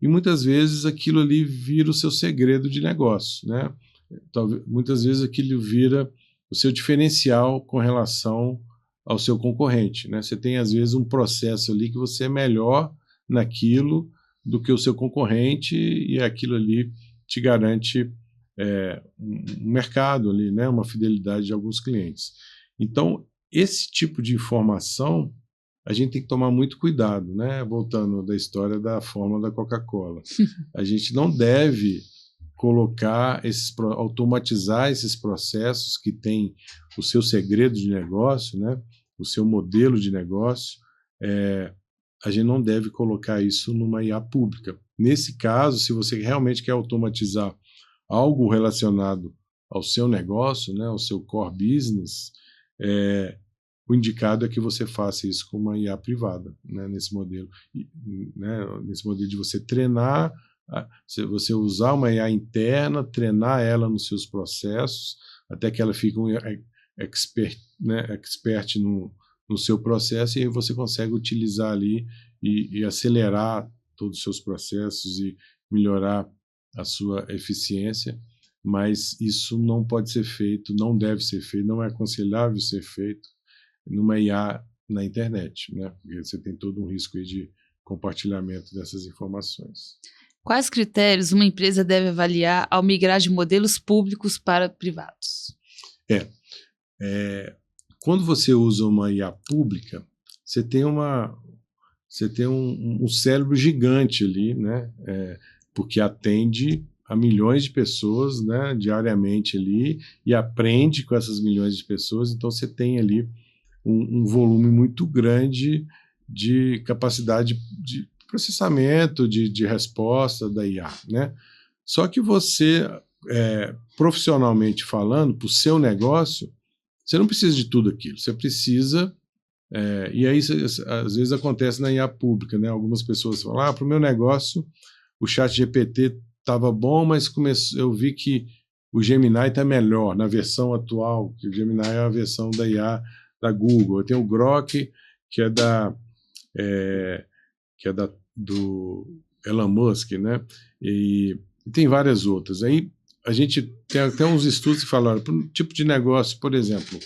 E muitas vezes aquilo ali vira o seu segredo de negócio, né? Muitas vezes aquilo vira o seu diferencial com relação ao seu concorrente, né? Você tem, às vezes, um processo ali que você é melhor naquilo do que o seu concorrente, e aquilo ali te garante um mercado ali, né? Uma fidelidade de alguns clientes. Então, esse tipo de informação a gente tem que tomar muito cuidado, né? Voltando da história da fórmula da Coca-Cola. A gente não deve automatizar esses processos que têm o seu segredo de negócio, né? O seu modelo de negócio. A gente não deve colocar isso numa IA pública. Nesse caso, se você realmente quer automatizar algo relacionado ao seu negócio, né? Ao seu core business, o indicado é que você faça isso com uma IA privada, né, nesse modelo. Né, nesse modelo de você treinar, você usar uma IA interna, treinar ela nos seus processos, até que ela fique um expert, né, no seu processo, e aí você consegue utilizar ali e acelerar todos os seus processos e melhorar a sua eficiência. Mas isso não pode ser feito, não deve ser feito, não é aconselhável ser feito numa IA na internet, né? Porque você tem todo um risco aí de compartilhamento dessas informações. Quais critérios uma empresa deve avaliar ao migrar de modelos públicos para privados? Quando você usa uma IA pública, você tem um cérebro gigante ali, né? Porque atende a milhões de pessoas, né, diariamente ali, e aprende com essas milhões de pessoas. Então você tem ali um volume muito grande de capacidade de processamento, de resposta da IA, né? Só que você, profissionalmente falando, para o seu negócio, você não precisa de tudo aquilo. Você precisa... e aí, às vezes, acontece na IA pública, né? Algumas pessoas falam, para o meu negócio, o ChatGPT estava bom, mas eu vi que o Gemini está melhor na versão atual, que o Gemini é a versão da IA da Google. Tem o Grok, que é do Elon Musk, né? E tem várias outras. Aí a gente tem até uns estudos que falaram, para um tipo de negócio, por exemplo,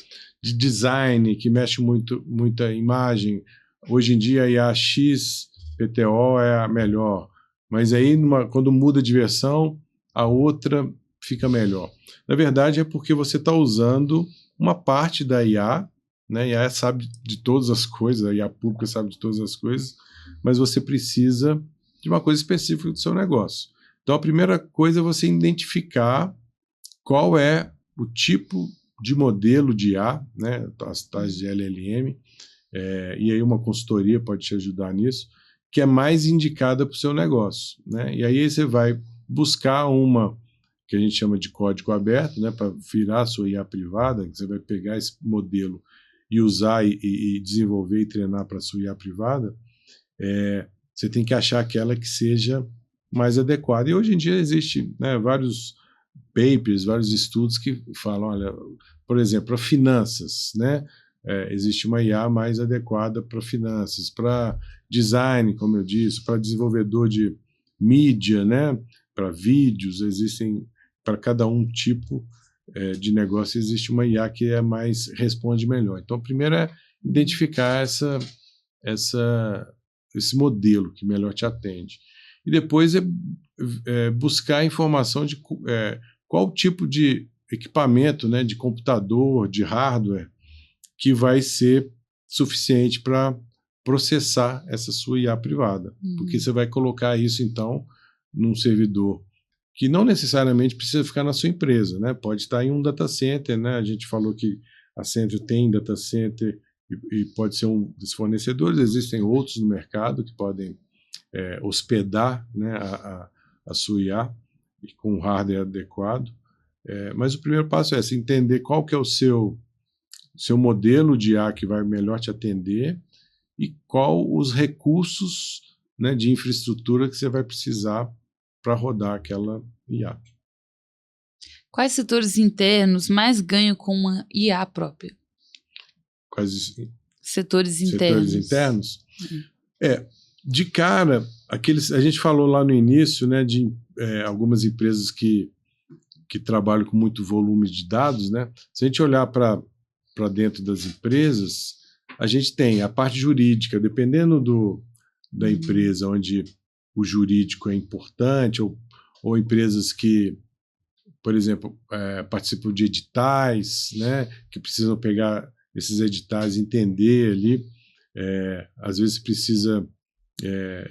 de design, que mexe muita imagem, hoje em dia a IA XPTO é a melhor, mas aí quando muda de versão, a outra fica melhor. Na verdade, é porque você está usando uma parte da IA, né? A IA sabe de todas as coisas, a IA pública sabe de todas as coisas, mas você precisa de uma coisa específica do seu negócio. Então, a primeira coisa é você identificar qual é o tipo de modelo de IA, né? As tais de LLM, e aí uma consultoria pode te ajudar nisso, que é mais indicada para o seu negócio, né? E aí você vai buscar uma que a gente chama de código aberto, né? Para virar a sua IA privada, que você vai pegar esse modelo e usar e desenvolver e treinar para a sua IA privada. Você tem que achar aquela que seja mais adequada. E hoje em dia existe, né, vários papers, vários estudos que falam, olha, por exemplo, para finanças, né? Existe uma IA mais adequada para finanças, para design, como eu disse, para desenvolvedor de mídia, né? Para vídeos, existem, para cada tipo de negócio, existe uma IA que responde melhor. Então, primeiro é identificar esse modelo que melhor te atende. E depois buscar informação de qual tipo de equipamento, né, de computador, de hardware, que vai ser suficiente para processar essa sua IA privada. Porque você vai colocar isso, então, num servidor que não necessariamente precisa ficar na sua empresa, né? Pode estar em um data center, né? A gente falou que a Centro tem data center e pode ser um dos fornecedores. Existem outros no mercado que podem hospedar, né, a sua IA com um hardware adequado. Mas o primeiro passo é entender qual que é o seu seu modelo de IA que vai melhor te atender e qual os recursos, né, de infraestrutura que você vai precisar para rodar aquela IA. Quais setores internos mais ganham com uma IA própria? Quais Setores setores internos? De cara, a gente falou lá no início, né, de algumas empresas que trabalham com muito volume de dados, né? Se a gente olhar para dentro das empresas, a gente tem a parte jurídica, dependendo da empresa onde o jurídico é importante, ou empresas que, por exemplo, participam de editais, né, que precisam pegar esses editais, entender ali, às vezes precisa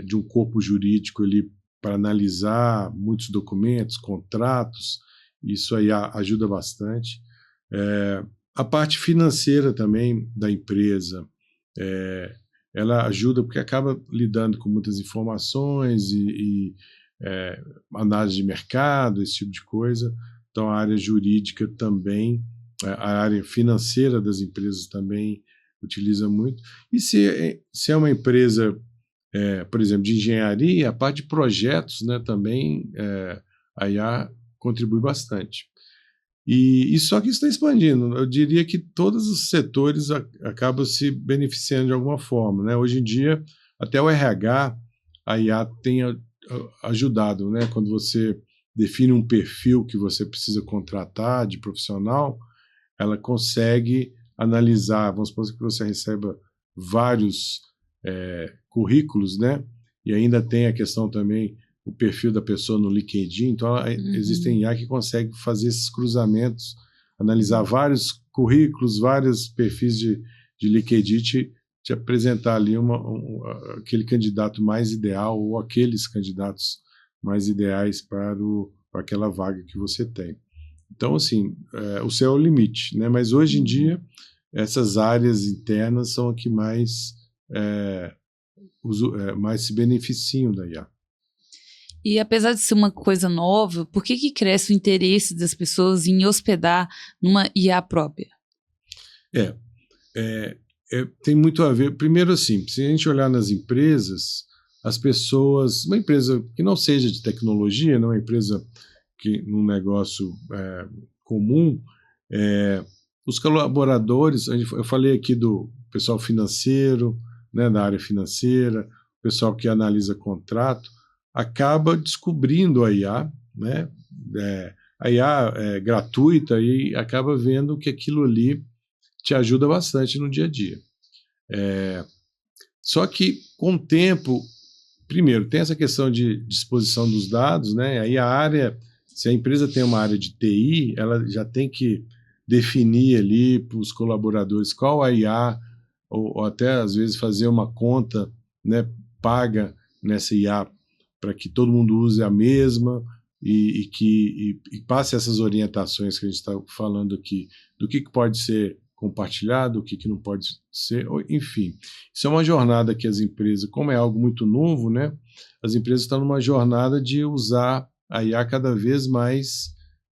de um corpo jurídico ali para analisar muitos documentos, contratos, isso aí ajuda bastante. A parte financeira também da empresa, ela ajuda porque acaba lidando com muitas informações e análise de mercado, esse tipo de coisa. Então, a área jurídica também, a área financeira das empresas também utiliza muito. E se é uma empresa, por exemplo, de engenharia, a parte de projetos, né, também a IA contribui bastante. E só que isso está expandindo. Eu diria que todos os setores acabam se beneficiando de alguma forma, né? Hoje em dia, até o RH, a IA tem ajudado, né? Quando você define um perfil que você precisa contratar de profissional, ela consegue analisar, vamos supor que você receba vários currículos, né? E ainda tem a questão também o perfil da pessoa no LinkedIn, então existem IA que conseguem fazer esses cruzamentos, analisar vários currículos, vários perfis de LinkedIn, te apresentar ali aquele candidato mais ideal ou aqueles candidatos mais ideais para aquela vaga que você tem. Então, assim, o céu é o limite, né? Mas hoje em dia, essas áreas internas são a que mais se beneficiam da IA. E apesar de ser uma coisa nova, por que cresce o interesse das pessoas em hospedar numa IA própria? Tem muito a ver. Primeiro, assim, se a gente olhar nas empresas, as pessoas, uma empresa que não seja de tecnologia, não é uma empresa que num negócio comum, os colaboradores, eu falei aqui do pessoal financeiro, né, da área financeira, o pessoal que analisa contrato, acaba descobrindo a IA, né? A IA é gratuita e acaba vendo que aquilo ali te ajuda bastante no dia a dia. Só que, com o tempo, primeiro, tem essa questão de disposição dos dados, né? Aí se a empresa tem uma área de TI, ela já tem que definir ali para os colaboradores qual a IA, ou até, às vezes, fazer uma conta, né, paga nessa IA para que todo mundo use a mesma e passe essas orientações que a gente está falando aqui, do que pode ser compartilhado, o que não pode ser, enfim. Isso é uma jornada que as empresas, como é algo muito novo, né, as empresas estão numa jornada de usar a IA cada vez mais,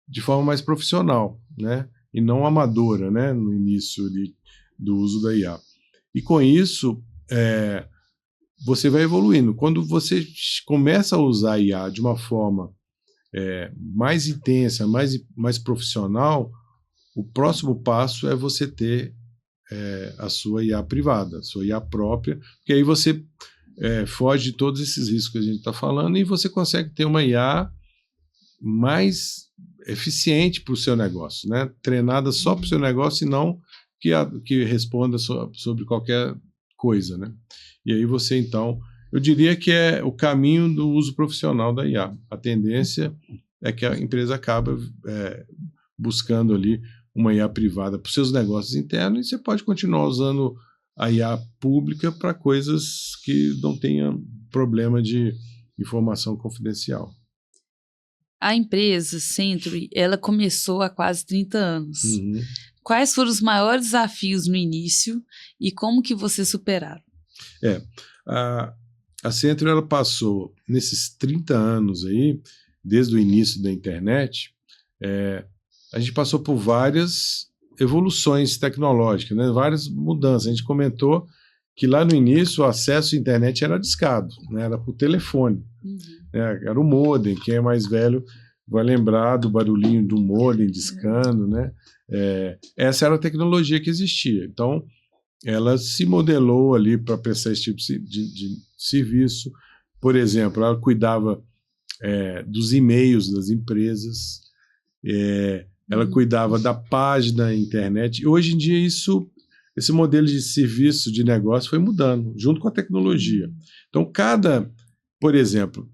de forma mais profissional, né, e não amadora, né, no início do uso da IA. E com isso, você vai evoluindo. Quando você começa a usar a IA de uma forma mais intensa, mais profissional, o próximo passo é você ter a sua IA privada, a sua IA própria, porque aí você foge de todos esses riscos que a gente está falando e você consegue ter uma IA mais eficiente para o seu negócio, né? Treinada só para o seu negócio e não que responda sobre qualquer coisa, né? E aí você, então, eu diria que é o caminho do uso profissional da IA. A tendência é que a empresa acaba buscando ali uma IA privada para os seus negócios internos e você pode continuar usando a IA pública para coisas que não tenham problema de informação confidencial. A empresa Century, ela começou há quase 30 anos. Uhum. Quais foram os maiores desafios no início e como que vocês superaram? A Century, ela passou, nesses 30 anos aí, desde o início da internet, a gente passou por várias evoluções tecnológicas, né? Várias mudanças. A gente comentou que lá no início o acesso à internet era discado, né? Era por telefone, né? Era o modem. Quem é mais velho vai lembrar do barulhinho do modem discando, né? Essa era a tecnologia que existia. Então, ela se modelou ali para prestar esse tipo de serviço. Por exemplo, ela cuidava dos e-mails das empresas, ela cuidava da página da internet. E hoje em dia esse modelo de serviço de negócio foi mudando, junto com a tecnologia. Então, por exemplo,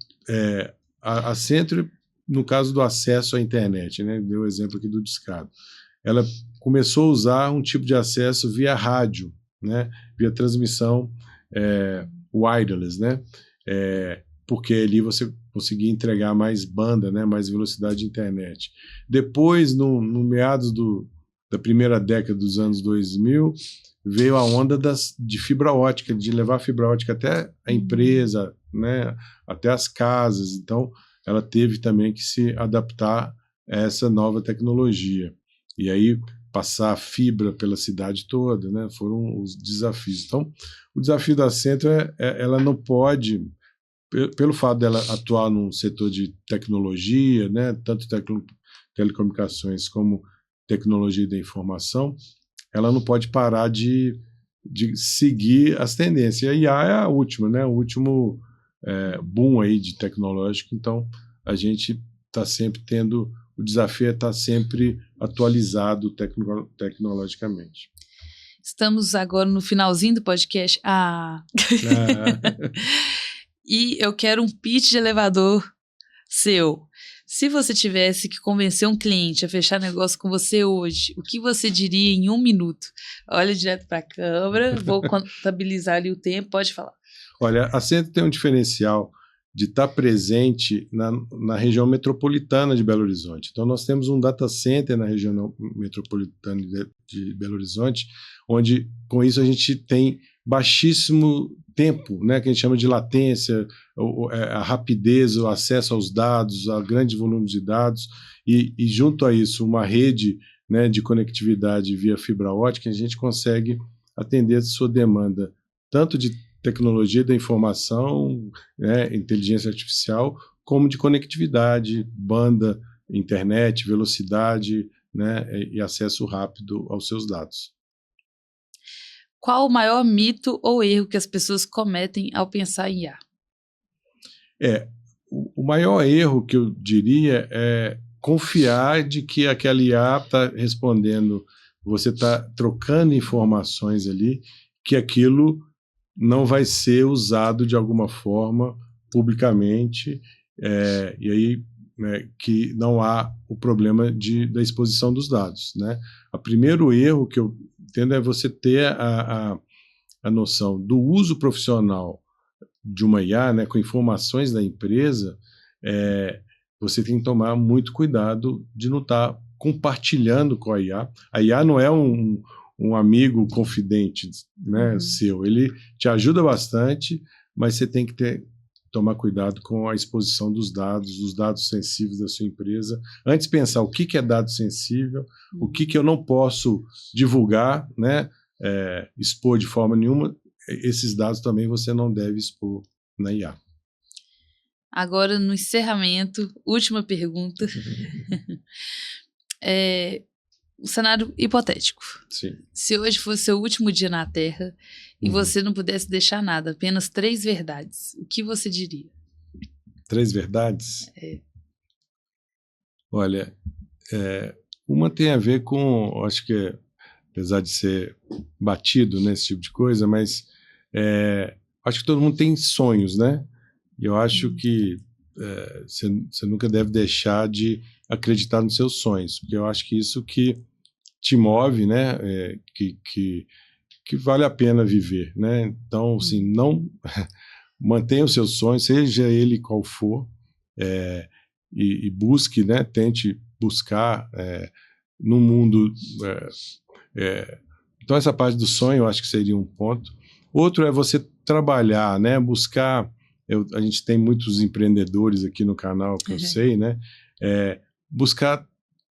a Centro, no caso do acesso à internet, né, deu o exemplo aqui do discado, ela começou a usar um tipo de acesso via rádio, né, via transmissão wireless, né, porque ali você conseguia entregar mais banda, né, mais velocidade de internet. Depois, no meados da primeira década dos anos 2000, veio a onda de fibra ótica, de levar a fibra ótica até a empresa, né, até as casas. Então, ela teve também que se adaptar a essa nova tecnologia. E aí, passar a fibra pela cidade toda, né, foram os desafios. Então, o desafio da Centro ela não pode, pelo fato dela atuar num setor de tecnologia, né, tanto telecomunicações como tecnologia da informação, ela não pode parar de seguir as tendências. E a IA é a última, né, o último boom aí de tecnológico. Então, a gente está sempre tendo, o desafio é estar sempre atualizado tecnologicamente. Estamos agora no finalzinho do podcast. E eu quero um pitch de elevador seu. Se você tivesse que convencer um cliente a fechar negócio com você hoje, o que você diria em 1 minuto? Olha direto para a câmera, vou contabilizar ali o tempo, pode falar. Olha, a Centro tem um diferencial de estar presente na região metropolitana de Belo Horizonte. Então, nós temos um data center na região metropolitana de Belo Horizonte, onde, com isso, a gente tem baixíssimo tempo, né, que a gente chama de latência, a rapidez, o acesso aos dados, a grande volume de dados, e junto a isso, uma rede, né, de conectividade via fibra ótica, a gente consegue atender a sua demanda, tanto de tecnologia da informação, né, inteligência artificial, como de conectividade, banda, internet, velocidade, né, e acesso rápido aos seus dados. Qual o maior mito ou erro que as pessoas cometem ao pensar em IA? O maior erro que eu diria é confiar de que aquela IA está respondendo, você está trocando informações ali, que aquilo não vai ser usado de alguma forma publicamente, e aí, né, que não há o problema da exposição dos dados, né? O primeiro erro que eu entendo é você ter a noção do uso profissional de uma IA, né, com informações da empresa. Você tem que tomar muito cuidado de não estar compartilhando com a IA. A IA não é um amigo confidente, né, seu. Ele te ajuda bastante, mas você tem que tomar cuidado com a exposição dos dados sensíveis da sua empresa. Antes pensar o que é dado sensível, o que eu não posso divulgar, né, expor de forma nenhuma. Esses dados também você não deve expor na IA. Agora, no encerramento, última pergunta. Um cenário hipotético. Sim. Se hoje fosse seu último dia na Terra e você não pudesse deixar nada, apenas 3 verdades, o que você diria? 3 verdades? Olha, uma tem a ver com, acho que, apesar de ser batido nesse tipo de coisa, mas acho que todo mundo tem sonhos, né? E eu acho que você nunca deve deixar de acreditar nos seus sonhos, porque eu acho que isso que te move, né? Que vale a pena viver, né? Então, assim, não mantenha os seus sonhos, seja ele qual for, e busque, né? Tente buscar no mundo. Então, essa parte do sonho, eu acho que seria um ponto. Outro é você trabalhar, né? Buscar. A gente tem muitos empreendedores aqui no canal que eu sei, né? Buscar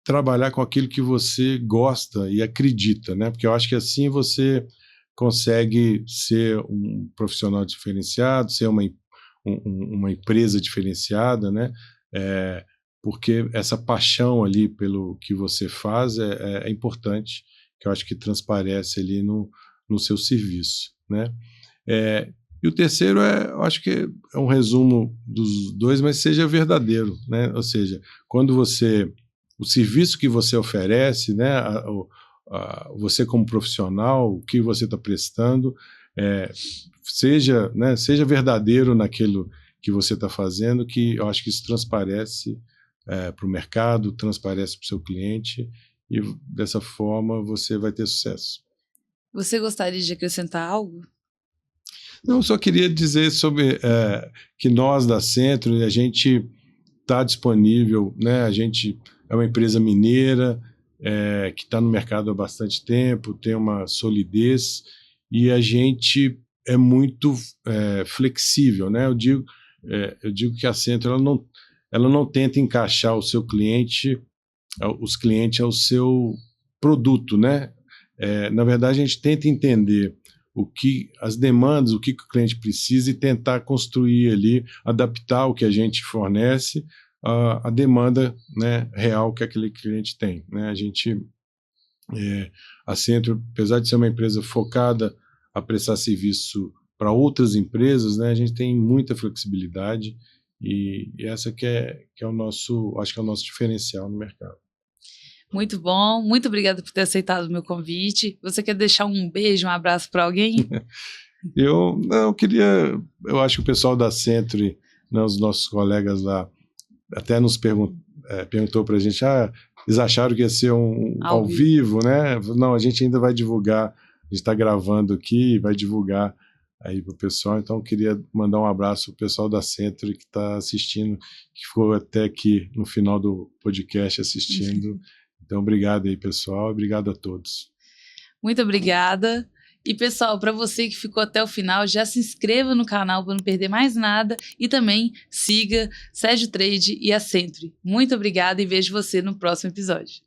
trabalhar com aquilo que você gosta e acredita, né? Porque eu acho que assim você consegue ser um profissional diferenciado, ser uma empresa diferenciada, né? Porque essa paixão ali pelo que você faz é importante, que eu acho que transparece ali no seu serviço, né? E o terceiro eu acho que é um resumo dos dois, mas seja verdadeiro, né? Ou seja, quando o serviço que você oferece, né? Você como profissional, o que você está prestando, seja verdadeiro naquilo que você está fazendo, que eu acho que isso transparece para o mercado, transparece para o seu cliente, e dessa forma você vai ter sucesso. Você gostaria de acrescentar algo? Não, eu só queria dizer sobre que nós da Centro, a gente está disponível, né? A gente é uma empresa mineira que está no mercado há bastante tempo, tem uma solidez, e a gente é muito flexível, né? Eu digo que a Centro ela não tenta encaixar o seu cliente, os clientes ao seu produto, né? Na verdade, a gente tenta entender as demandas, o que o cliente precisa, e tentar construir ali, adaptar o que a gente fornece à demanda, né, real que aquele cliente tem, né? A Centro, apesar de ser uma empresa focada a prestar serviço para outras empresas, né, a gente tem muita flexibilidade, e essa que é o nosso, acho que é o nosso diferencial no mercado. Muito bom, muito obrigada por ter aceitado o meu convite. Você quer deixar um beijo, um abraço para alguém? Eu acho que o pessoal da Centro, né, os nossos colegas lá, até nos perguntou para a gente, eles acharam que ia ser ao vivo, né? Não, a gente ainda vai divulgar, a gente está gravando aqui, vai divulgar aí para o pessoal. Então, eu queria mandar um abraço para o pessoal da Centro que está assistindo, que ficou até aqui no final do podcast assistindo. Então, obrigado aí, pessoal, obrigado a todos. Muito obrigada. E, pessoal, para você que ficou até o final, já se inscreva no canal para não perder mais nada, e também siga Sérgio Trade e a Centro. Muito obrigada e vejo você no próximo episódio.